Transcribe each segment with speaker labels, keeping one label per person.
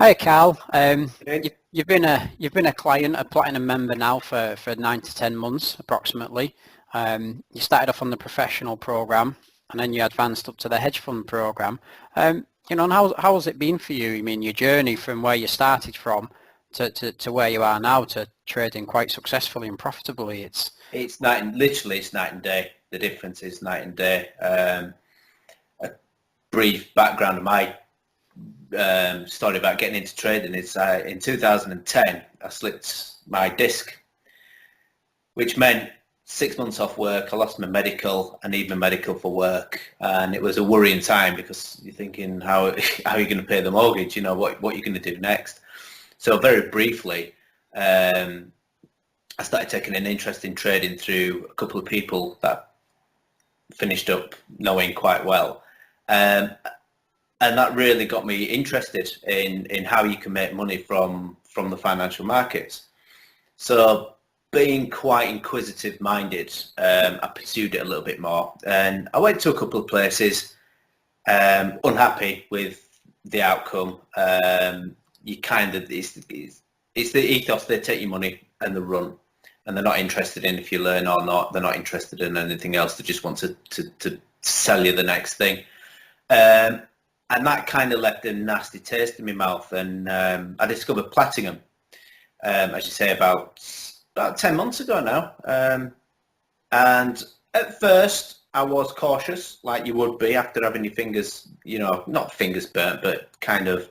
Speaker 1: Hi, Carl.
Speaker 2: Okay.
Speaker 1: You've been a client, a platinum member now for 9 to 10 months approximately. You started off on the professional program, and then you advanced up to the hedge fund program. And how has it been for you? I mean, your journey from where you started from to where you are now, to trading quite successfully and profitably.
Speaker 2: It's night and day. The difference is night and day. A brief background of my story about getting into trading is in 2010 I slipped my disc, which meant 6 months off work. I lost my medical. I need my medical for work, and it was a worrying time because you're thinking how are you going to pay the mortgage? You know what you're going to do next. So very briefly, I started taking an interest in trading through a couple of people that finished up knowing quite well. And that really got me interested in how you can make money from the financial markets. So being quite inquisitive minded, I pursued it a little bit more, and I went to a couple of places, unhappy with the outcome. You kind of, it's the ethos. They take your money and they run, and they're not interested in if you learn or not. They're not interested in anything else. They just want to sell you the next thing. And that kind of left a nasty taste in my mouth. And I discovered Platinum, as you say, about 10 months ago now. And at first I was cautious, like you would be after having your fingers, not fingers burnt, but kind of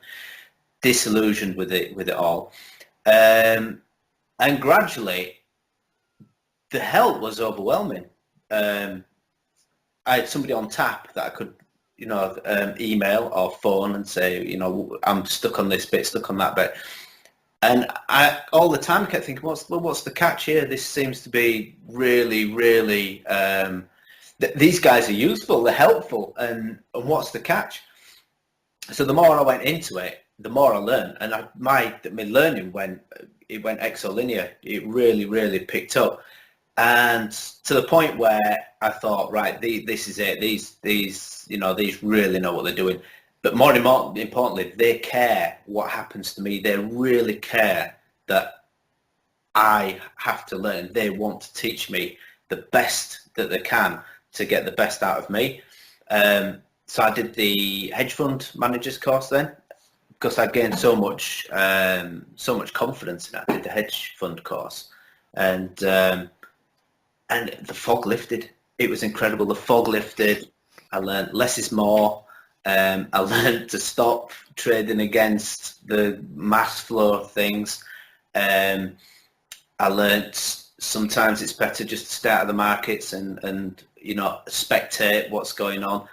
Speaker 2: disillusioned with it all. And gradually the help was overwhelming. I had somebody on tap that I could email or phone and say, I'm stuck on this bit, stuck on that bit. And I all the time kept thinking, what's the catch here? This seems to be really, really, these guys are useful, they're helpful, and what's the catch? So the more I went into it, the more I learned, and my learning went exolinear. It really, really picked up. And to the point where I thought, right, this is it. These really know what they're doing. But more importantly, they care what happens to me. They really care that I have to learn. They want to teach me the best that they can to get the best out of me. So I did the hedge fund managers course then, because I gained so much confidence in it. I did the hedge fund course, and the fog lifted. It was incredible. The fog lifted. I learned less is more. I learned to stop trading against the mass flow of things. I learned sometimes it's better just to stay out of the markets and spectate what's going on.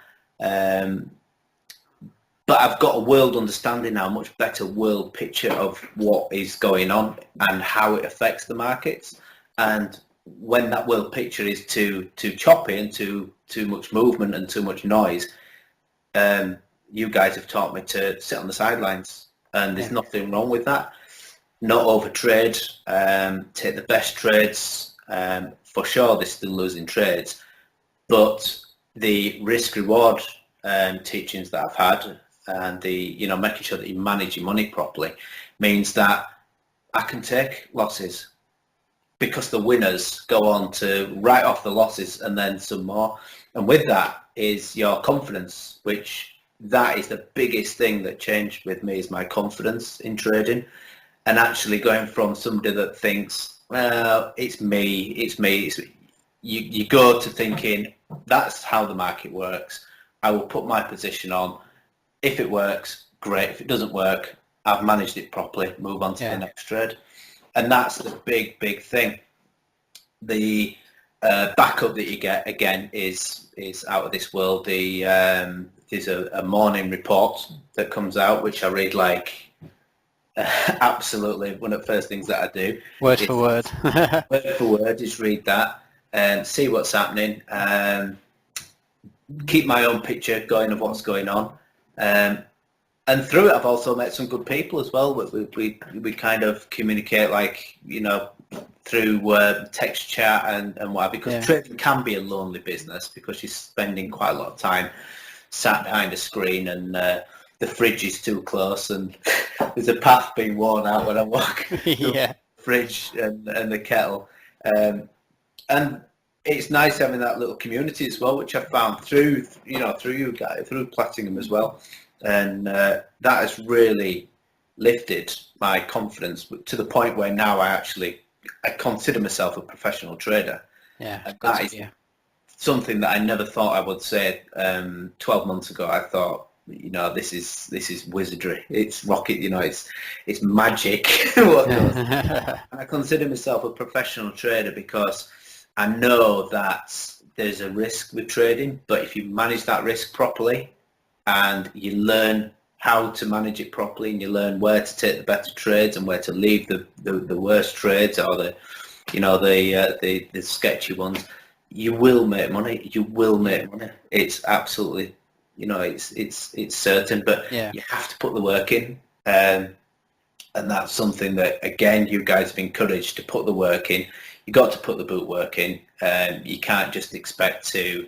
Speaker 2: But I've got a world understanding now, a much better world picture of what is going on and how it affects the markets. And when that world picture is too choppy and too much movement and too much noise, you guys have taught me to sit on the sidelines, and there's nothing wrong with that. Not overtrade, take the best trades. For sure, they're still losing trades, but the risk reward teachings that I've had, and the making sure that you manage your money properly, means that I can take losses, because the winners go on to write off the losses and then some more. And with that is your confidence, which that is the biggest thing that changed with me, is my confidence in trading. And actually going from somebody that thinks, well, it's me, you go to thinking, that's how the market works. I will put my position on. If it works, great. If it doesn't work, I've managed it properly, move on to the next trade. And that's the big thing. The backup that you get, again, is out of this world. There's a morning report that comes out, which I read like absolutely one of the first things that I do.
Speaker 1: Word for word.
Speaker 2: Word for word, just read that and see what's happening. Keep my own picture going of what's going on. And through it, I've also met some good people as well. We kind of communicate, like, through text chat and whatever, because trading can be a lonely business, because you're spending quite a lot of time sat behind a screen, and the fridge is too close and there's a path being worn out when I walk through
Speaker 1: Yeah.
Speaker 2: the fridge and the kettle. And it's nice having that little community as well, which I found through you guys, through Platinum as well. And that has really lifted my confidence to the point where now I consider myself a professional trader.
Speaker 1: Yeah.
Speaker 2: And
Speaker 1: Good
Speaker 2: that
Speaker 1: to
Speaker 2: is
Speaker 1: hear.
Speaker 2: something that I never thought I would say 12 months ago. I thought, this is wizardry. It's rocket, it's magic. What goes. And I consider myself a professional trader because I know that there's a risk with trading, but if you manage that risk properly and you learn how to manage it properly and you learn where to take the better trades and where to leave the worst trades or the sketchy ones, you will make money. You will make money. It's absolutely, it's certain, but
Speaker 1: Yeah.
Speaker 2: you have to put the work in. And that's something that, again, you guys have encouraged to put the work in. You got to put the boot work in. You can't just expect to,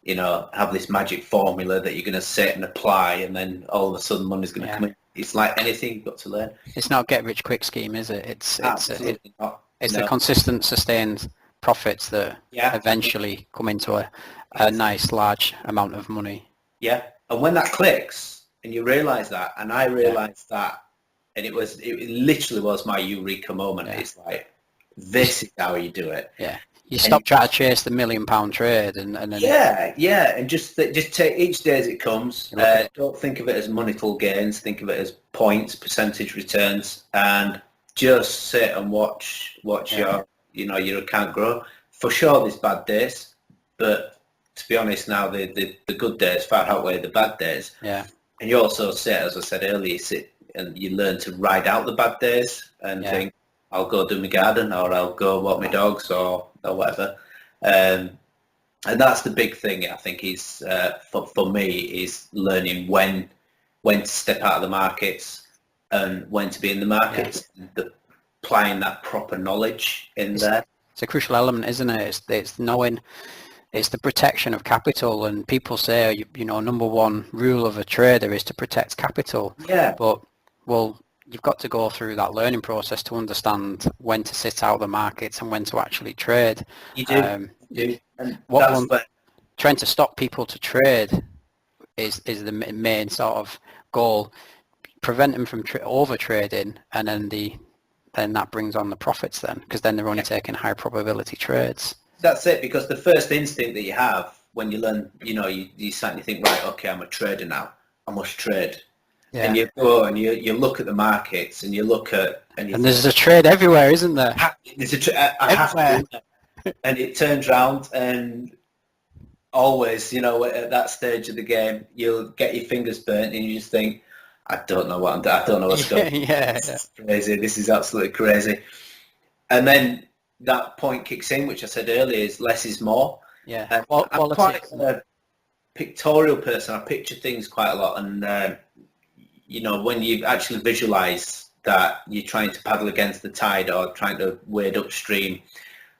Speaker 2: have this magic formula that you're going to sit and apply and then all of a sudden money's going to come in. It's like anything, you've got to learn.
Speaker 1: It's not a get rich quick scheme, is it?
Speaker 2: Absolutely not.
Speaker 1: It's
Speaker 2: No.
Speaker 1: the consistent, sustained profits that eventually come into a nice large amount of money.
Speaker 2: Yeah, and when that clicks and you realise that, and I realised that, and it literally was my eureka moment.
Speaker 1: Yeah.
Speaker 2: It's like, this is how you do it.
Speaker 1: Yeah. You stop trying to chase the £1 million trade and then
Speaker 2: and just take each day as it comes. Don't think of it as moneyful gains. Think of it as points, percentage returns, and just sit and watch your account grow. For sure, there's bad days, but to be honest, now the good days far outweigh the bad days.
Speaker 1: Yeah.
Speaker 2: And you also sit, as I said earlier, you sit and you learn to ride out the bad days and think, I'll go do my garden, or I'll go walk my dogs, or whatever. And that's the big thing, I think, is for me, is learning when to step out of the markets and when to be in the markets, applying that proper knowledge in there.
Speaker 1: It's a crucial element, isn't it? It's knowing, it's the protection of capital, and people say, number one rule of a trader is to protect capital.
Speaker 2: Yeah.
Speaker 1: But, you've got to go through that learning process to understand when to sit out the markets and when to actually trade.
Speaker 2: You do. You do. And
Speaker 1: trying to stop people to trade is the main sort of goal. Prevent them from over trading, and then that brings on the profits then, because then they're only taking high probability trades.
Speaker 2: That's it, because the first instinct that you have when you learn, you start to think, right, okay, I'm a trader now, I must trade. Yeah. And you go and you look at the markets and you look at... And
Speaker 1: there's a trade everywhere, isn't there?
Speaker 2: There's I have to, and it turns round, and always, at that stage of the game, you'll get your fingers burnt and you just think, I don't know what I'm doing. I don't know what's going on. This is crazy. This is absolutely crazy. And then that point kicks in, which I said earlier, is less is more.
Speaker 1: Yeah.
Speaker 2: I'm quite a pictorial person. I picture things quite a lot, and when you actually visualize that you're trying to paddle against the tide or trying to wade upstream,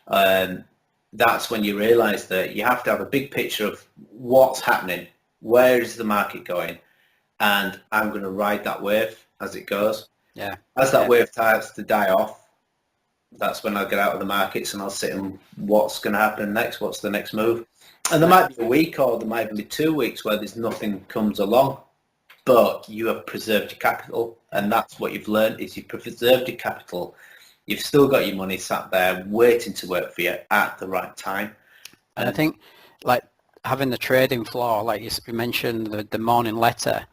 Speaker 2: that's when you realize that you have to have a big picture of what's happening, where is the market going, and I'm going to ride that wave as it goes.
Speaker 1: Yeah.
Speaker 2: As that wave starts to die off, that's when I'll get out of the markets and I'll sit and what's going to happen next, what's the next move. And there might be a week, or there might even be 2 weeks where there's nothing comes along, but you have preserved your capital, and that's what you've learned, is you've preserved your capital. You've still got your money sat there waiting to work for you at the right time.
Speaker 1: And I think, like, having the trading floor, like you mentioned, the morning letter,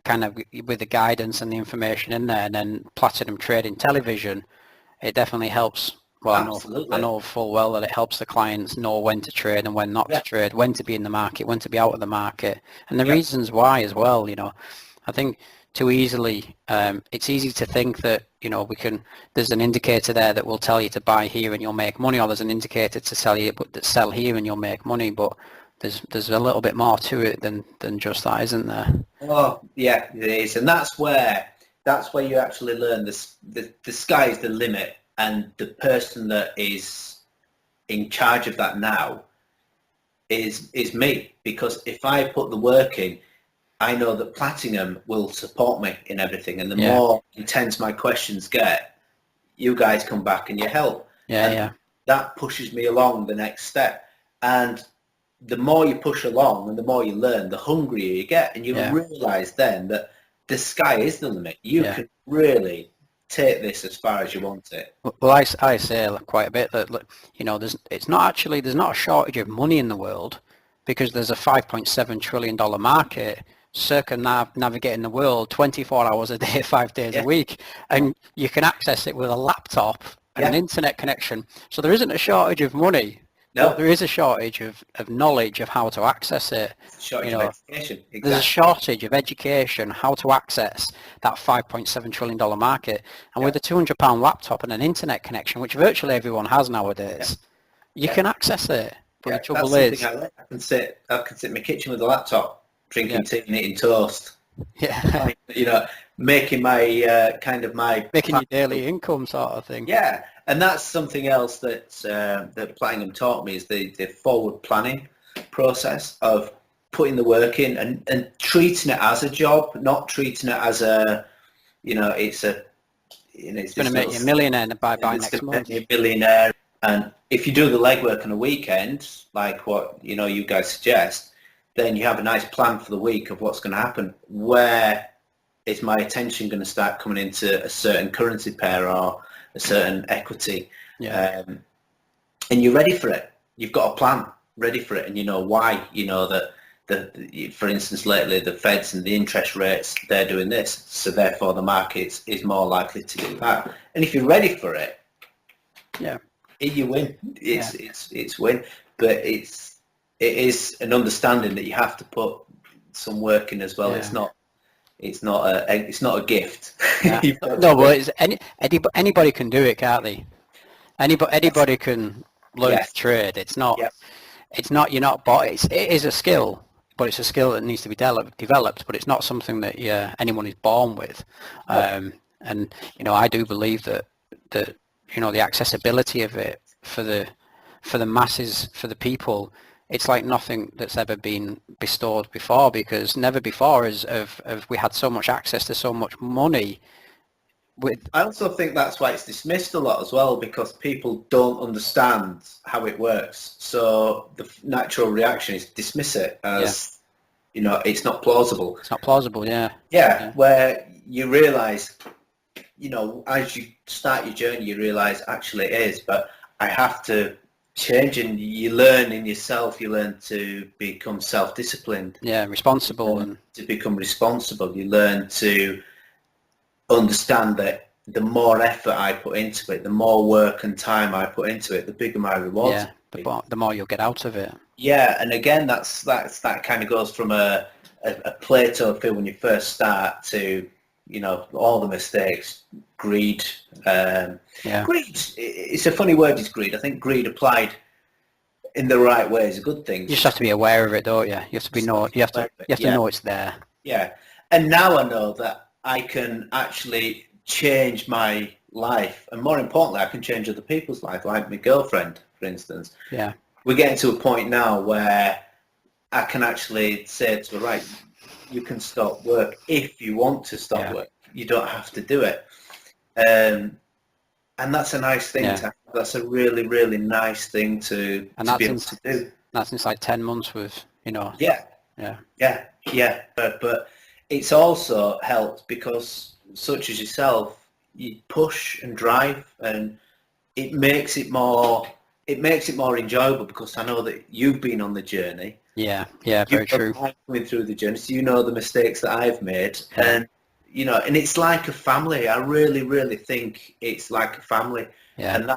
Speaker 1: kind of with the guidance and the information in there, and then Platinum Trading Television, it definitely helps. Well, I know full well that it helps the clients know when to trade and when not to trade, when to be in the market, when to be out of the market, and the reasons why as well. I think too easily, it's easy to think that there's an indicator there that will tell you to buy here and you'll make money, or there's an indicator to sell here and you'll make money, but there's a little bit more to it than just that, isn't there?
Speaker 2: Oh yeah, it is, and that's where you actually learn this. The sky is the limit, and the person that is in charge of that now is me, because if I put the work in, I know that Platinum will support me in everything, and the
Speaker 1: Yeah.
Speaker 2: more intense my questions get, you guys come back and you help.
Speaker 1: Yeah,
Speaker 2: And
Speaker 1: yeah,
Speaker 2: that pushes me along the next step. And the more you push along and the more you learn, the hungrier you get. And you
Speaker 1: yeah,
Speaker 2: realise then that the sky is the limit. You
Speaker 1: yeah.
Speaker 2: can really take this as far as you want it.
Speaker 1: Well, I say quite a bit that, look, you know, there's not a shortage of money in the world, because there's a $5.7 trillion market navigating the world 24 hours a day, 5 days a
Speaker 2: Yeah.
Speaker 1: week, and you can access it with a laptop and an
Speaker 2: Yeah.
Speaker 1: internet connection. So there isn't a shortage of money,
Speaker 2: No.
Speaker 1: but there is a shortage of knowledge of how to access it.
Speaker 2: Shortage
Speaker 1: You
Speaker 2: of
Speaker 1: know,
Speaker 2: education.
Speaker 1: there's a
Speaker 2: Exactly.
Speaker 1: shortage of education, how to access that $5.7 trillion market. And
Speaker 2: Yeah.
Speaker 1: with a £200 laptop and an internet connection, which virtually everyone has nowadays, you
Speaker 2: Yeah.
Speaker 1: can access it. But
Speaker 2: Yeah.
Speaker 1: the
Speaker 2: That's
Speaker 1: trouble
Speaker 2: something
Speaker 1: is,
Speaker 2: I like. I can sit in my kitchen with a laptop, drinking
Speaker 1: yeah,
Speaker 2: tea and eating toast.
Speaker 1: yeah,
Speaker 2: You know, making my kind of my
Speaker 1: making your daily income sort of thing.
Speaker 2: yeah, and that's something else that that Platinum taught me, is the forward planning process of putting the work in and treating it as a job, not treating it as a, you know, it's a, you know, it's
Speaker 1: It's going to
Speaker 2: this
Speaker 1: make you a millionaire by
Speaker 2: it's
Speaker 1: next
Speaker 2: going to make
Speaker 1: month.
Speaker 2: me a billionaire. And if you do the legwork on a weekend, like what, you know, you guys suggest, then you have a nice plan for the week of what's going to happen. Where is my attention going to start coming into a certain currency pair or a certain equity?
Speaker 1: Yeah,
Speaker 2: And you're ready for it. You've got a plan ready for it, and you know why. You know that for instance, lately the Feds and the interest rates, they're doing this, so therefore the market is more likely to do that. And if you're ready for it,
Speaker 1: yeah,
Speaker 2: you win. It's win, but it is an understanding that you have to put some work in as well.
Speaker 1: yeah.
Speaker 2: It's not a gift.
Speaker 1: Yeah.
Speaker 2: You've got
Speaker 1: No,
Speaker 2: to
Speaker 1: but anybody can do it, can't they? Anybody can learn to
Speaker 2: yes,
Speaker 1: trade. It's not.
Speaker 2: yeah,
Speaker 1: It's not. You're not. But it is a skill. But it's a skill that needs to be developed. But it's not something that anyone is born with.
Speaker 2: no,
Speaker 1: And you know, I do believe that you know, the accessibility of it for the masses, for the people, it's like nothing that's ever been bestowed before, because never before have we had so much access to so much money. With
Speaker 2: I also think that's why it's dismissed a lot as well, because people don't understand how it works. So the natural reaction is dismiss it as, you know, it's not plausible.
Speaker 1: It's not plausible. Yeah.
Speaker 2: Yeah, where you realise, you know, as you start your journey, you realise actually it is, but I have to change, and you learn in yourself. You learn to become self-disciplined,
Speaker 1: Yeah. Responsible and
Speaker 2: to become responsible. You learn to understand that the more effort I put into it, the more work and time I put into it, the bigger my rewards.
Speaker 1: yeah. The more you'll get out of it.
Speaker 2: Yeah, and again, that kind of goes from a Plato feel when you first start to, you know, all the mistakes, greed. Greed, it's a funny word, is greed. I think greed applied in the right way is a good thing.
Speaker 1: You just have to be aware of it, don't you? You have to be You have to know it's there.
Speaker 2: Yeah, and now I know that I can actually change my life, and more importantly, I can change other people's life, like my girlfriend, for instance.
Speaker 1: Yeah.
Speaker 2: We're getting to a point now where I can actually say to her, right, you can stop work if you want to stop work. You don't have to do it. And that's a nice thing to have. That's a really, really nice thing to be able to do.
Speaker 1: That's inside 10 months with, you know.
Speaker 2: Yeah. But it's also helped because, such as yourself, you push and drive, and it makes it more enjoyable, because I know that you've been on the journey.
Speaker 1: Yeah, very true.
Speaker 2: Coming through the journey, so you know the mistakes that I've made, and you know, and it's like a family. I really, really think it's like a family.
Speaker 1: Yeah.
Speaker 2: And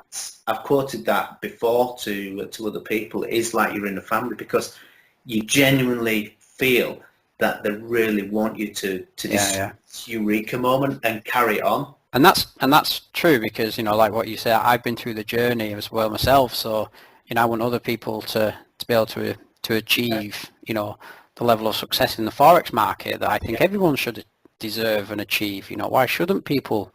Speaker 2: I've quoted that before to other people. It is like you're in a family, because you genuinely feel that they really want you to this eureka moment and carry on.
Speaker 1: And that's true, because, you know, like what you say, I've been through the journey as well myself. So, you know, I want other people to be able to achieve, you know, the level of success in the Forex market that I think everyone should deserve and achieve. You know, why shouldn't people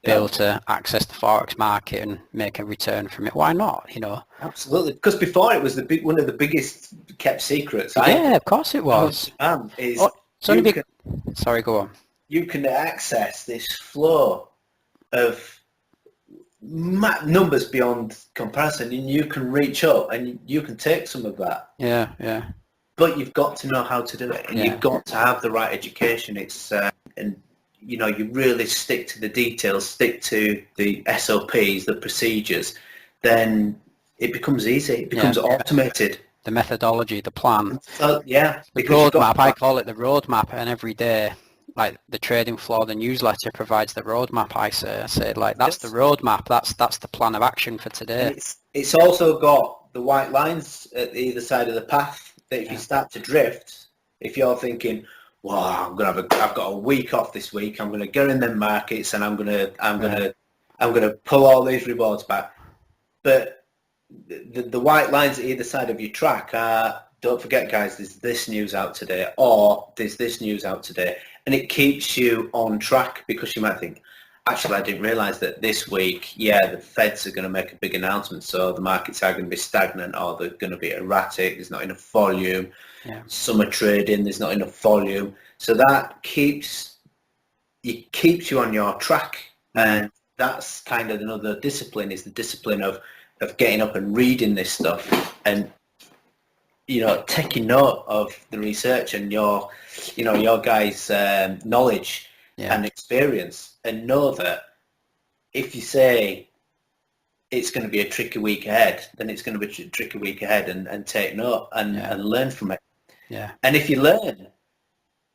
Speaker 1: be able to access the Forex market and make a return from it? Why not, you know?
Speaker 2: Absolutely. Because before it was one of the biggest kept secrets.
Speaker 1: Yeah, of course it was. So only
Speaker 2: you
Speaker 1: big...
Speaker 2: can
Speaker 1: Sorry, go on.
Speaker 2: you can access this flow of numbers beyond comparison, and you can reach up and you can take some of that.
Speaker 1: Yeah, yeah,
Speaker 2: But you've got to know how to do it, and
Speaker 1: Yeah.
Speaker 2: you've got to have the right education. It's and you really stick to the details, stick to the SOPs, the procedures. Then it becomes easy. It becomes automated.
Speaker 1: the methodology, the plan,
Speaker 2: So yeah,
Speaker 1: the
Speaker 2: because you've got
Speaker 1: roadmap. I call it the roadmap, and every day, like the trading floor, the newsletter provides the roadmap. I say like that's the roadmap. That's the plan of action for today.
Speaker 2: And it's also got the white lines at either side of the path that if you start to drift, if you're thinking, well, I've got a week off this week, I'm gonna go in them markets and I'm gonna pull all these rewards back. But the white lines at either side of your track are, don't forget guys, there's this news out today, or there's this news out today, and it keeps you on track, because you might think, actually, I didn't realise that this week, the Feds are going to make a big announcement, so the markets are going to be stagnant, or they're going to be erratic, there's not enough volume, summer trading, there's not enough volume. So that keeps you on your track, and that's kind of another discipline, is the discipline of getting up and reading this stuff, and taking note of the research and your guys' knowledge and experience, and know that if you say it's going to be a tricky week ahead, then it's going to be a tricky week ahead, and take note and learn from it.
Speaker 1: Yeah.
Speaker 2: And if you learn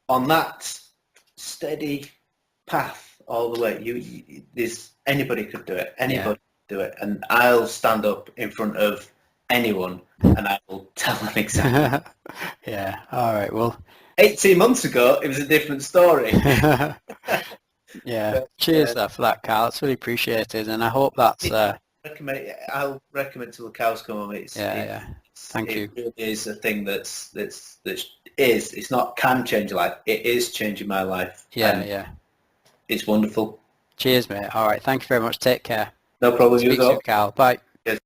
Speaker 2: on that steady path all the way, there's anybody could do it. Anybody could do it. And I'll stand up in front of anyone and I will tell them exactly.
Speaker 1: Yeah. All right. Well,
Speaker 2: 18 months ago, it was a different story.
Speaker 1: Yeah. Cheers for that, Carl. It's really appreciated, and I hope that's.
Speaker 2: I'll recommend till the cows come home.
Speaker 1: Thank you.
Speaker 2: It really is a thing it's not can change your life. It is changing my life.
Speaker 1: Yeah.
Speaker 2: It's wonderful.
Speaker 1: Cheers, mate. All right. Thank you very much. Take care.
Speaker 2: No problem.
Speaker 1: Speak soon, Carl. Bye.
Speaker 2: Yes.